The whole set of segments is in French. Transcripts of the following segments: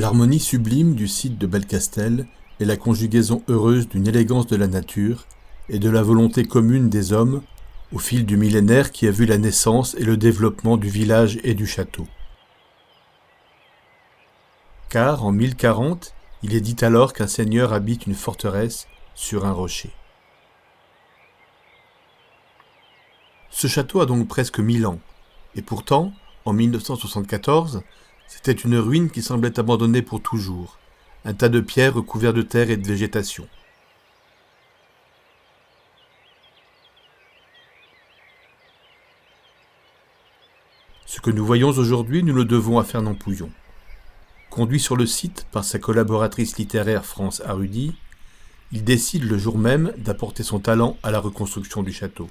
L'harmonie sublime du site de Belcastel est la conjugaison heureuse d'une élégance de la nature et de la volonté commune des hommes au fil du millénaire qui a vu la naissance et le développement du village et du château. Car en 1040, il est dit alors qu'un seigneur habite une forteresse sur un rocher. Ce château a donc presque 1000 ans, et pourtant, en 1974, c'était une ruine qui semblait abandonnée pour toujours, un tas de pierres recouvert de terre et de végétation. Ce que nous voyons aujourd'hui, nous le devons à Fernand Pouillon. Conduit sur le site par sa collaboratrice littéraire France Harudi, il décide le jour même d'apporter son talent à la reconstruction du château.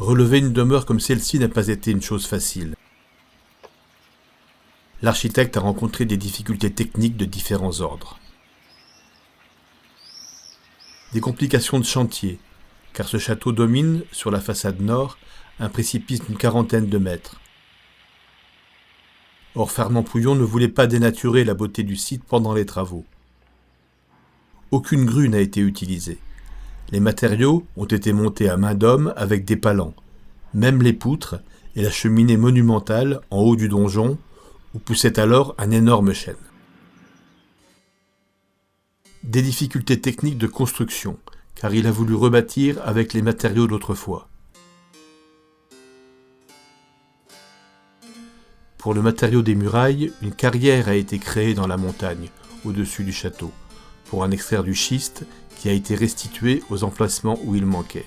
Relever une demeure comme celle-ci n'a pas été une chose facile. L'architecte a rencontré des difficultés techniques de différents ordres. Des complications de chantier, car ce château domine, sur la façade nord, un précipice d'une 40aine de mètres. Or, Fernand Pouillon ne voulait pas dénaturer la beauté du site pendant les travaux. Aucune grue n'a été utilisée. Les matériaux ont été montés à main d'homme avec des palans, même les poutres et la cheminée monumentale en haut du donjon, où poussait alors un énorme chêne. Des difficultés techniques de construction, car il a voulu rebâtir avec les matériaux d'autrefois. Pour le matériau des murailles, une carrière a été créée dans la montagne, au-dessus du château, pour en extraire du schiste qui a été restitué aux emplacements où il manquait.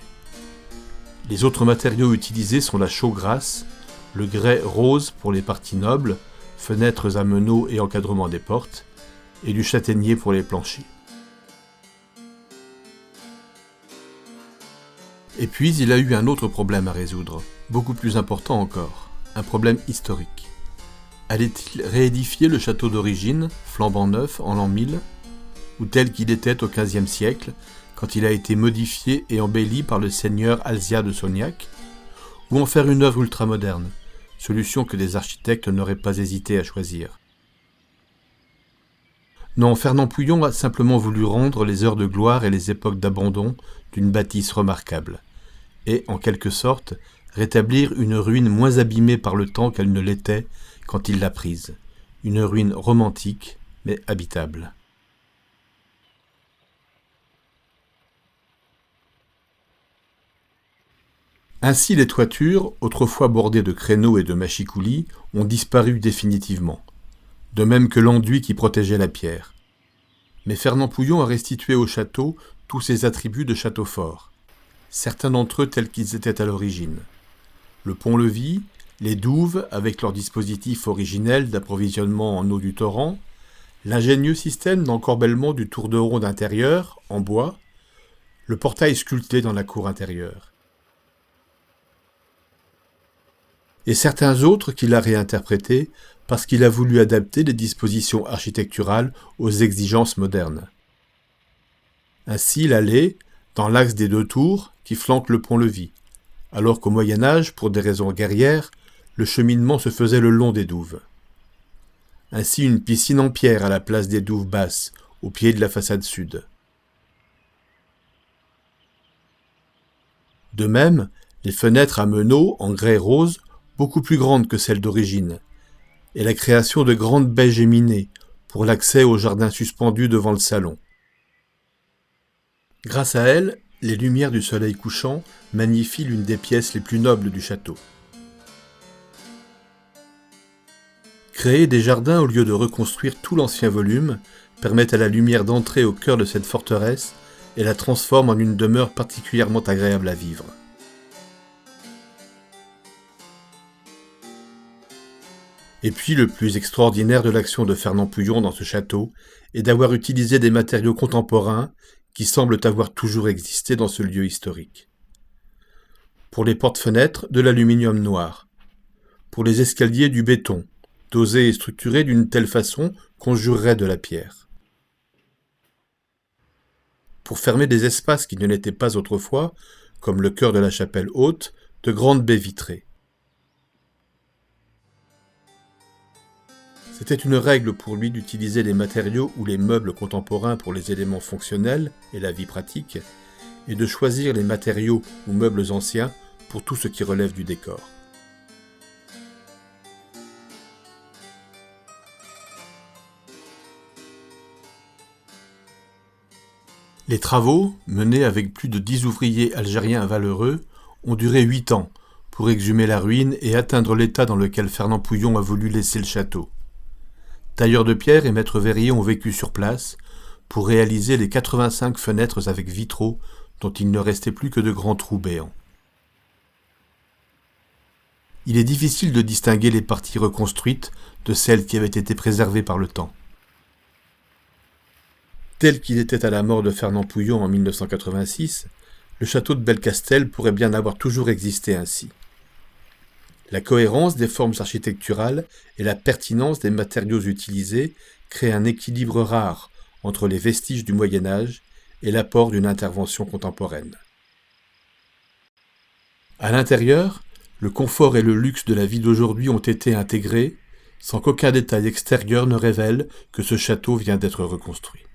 Les autres matériaux utilisés sont la chaux grasse, le grès rose pour les parties nobles, fenêtres à meneaux et encadrement des portes, et du châtaignier pour les planchers. Et puis il a eu un autre problème à résoudre, beaucoup plus important encore, un problème historique. Allait-il réédifier le château d'origine, flambant neuf, en l'an 1000, ou tel qu'il était au XVe siècle, quand il a été modifié et embelli par le seigneur Alzia de Sognac, ou en faire une œuvre ultramoderne, solution que des architectes n'auraient pas hésité à choisir. Non, Fernand Pouillon a simplement voulu rendre les heures de gloire et les époques d'abandon d'une bâtisse remarquable, et, en quelque sorte, rétablir une ruine moins abîmée par le temps qu'elle ne l'était quand il l'a prise, une ruine romantique, mais habitable. Ainsi, les toitures, autrefois bordées de créneaux et de mâchicoulis, ont disparu définitivement, de même que l'enduit qui protégeait la pierre. Mais Fernand Pouillon a restitué au château tous ses attributs de château fort, certains d'entre eux tels qu'ils étaient à l'origine. Le pont-levis, les douves avec leur dispositif originel d'approvisionnement en eau du torrent, l'ingénieux système d'encorbellement du tour de ronde intérieur, en bois, le portail sculpté dans la cour intérieure. Et certains autres qu'il a réinterprétés parce qu'il a voulu adapter les dispositions architecturales aux exigences modernes. Ainsi l'allée, dans l'axe des deux tours, qui flanque le pont-levis, alors qu'au Moyen-Âge, pour des raisons guerrières, le cheminement se faisait le long des douves. Ainsi une piscine en pierre à la place des douves basses, au pied de la façade sud. De même, les fenêtres à meneaux en grès rose, beaucoup plus grandes que celles d'origine, et la création de grandes baies géminées pour l'accès au jardin suspendu devant le salon. Grâce à elles, les lumières du soleil couchant magnifient l'une des pièces les plus nobles du château. Créer des jardins au lieu de reconstruire tout l'ancien volume permet à la lumière d'entrer au cœur de cette forteresse et la transforme en une demeure particulièrement agréable à vivre. Et puis le plus extraordinaire de l'action de Fernand Pouillon dans ce château est d'avoir utilisé des matériaux contemporains qui semblent avoir toujours existé dans ce lieu historique. Pour les portes-fenêtres, de l'aluminium noir. Pour les escaliers, du béton, dosé et structuré d'une telle façon qu'on jurerait de la pierre. Pour fermer des espaces qui ne l'étaient pas autrefois, comme le chœur de la chapelle haute, de grandes baies vitrées. C'était une règle pour lui d'utiliser les matériaux ou les meubles contemporains pour les éléments fonctionnels et la vie pratique, et de choisir les matériaux ou meubles anciens pour tout ce qui relève du décor. Les travaux, menés avec plus de 10 ouvriers algériens valeureux, ont duré 8 ans pour exhumer la ruine et atteindre l'état dans lequel Fernand Pouillon a voulu laisser le château. Tailleur de pierre et maître verrier ont vécu sur place pour réaliser les 85 fenêtres avec vitraux dont il ne restait plus que de grands trous béants. Il est difficile de distinguer les parties reconstruites de celles qui avaient été préservées par le temps. Tel qu'il était à la mort de Fernand Pouillon en 1986, le château de Belcastel pourrait bien avoir toujours existé ainsi. La cohérence des formes architecturales et la pertinence des matériaux utilisés créent un équilibre rare entre les vestiges du Moyen Âge et l'apport d'une intervention contemporaine. À l'intérieur, le confort et le luxe de la vie d'aujourd'hui ont été intégrés, sans qu'aucun détail extérieur ne révèle que ce château vient d'être reconstruit.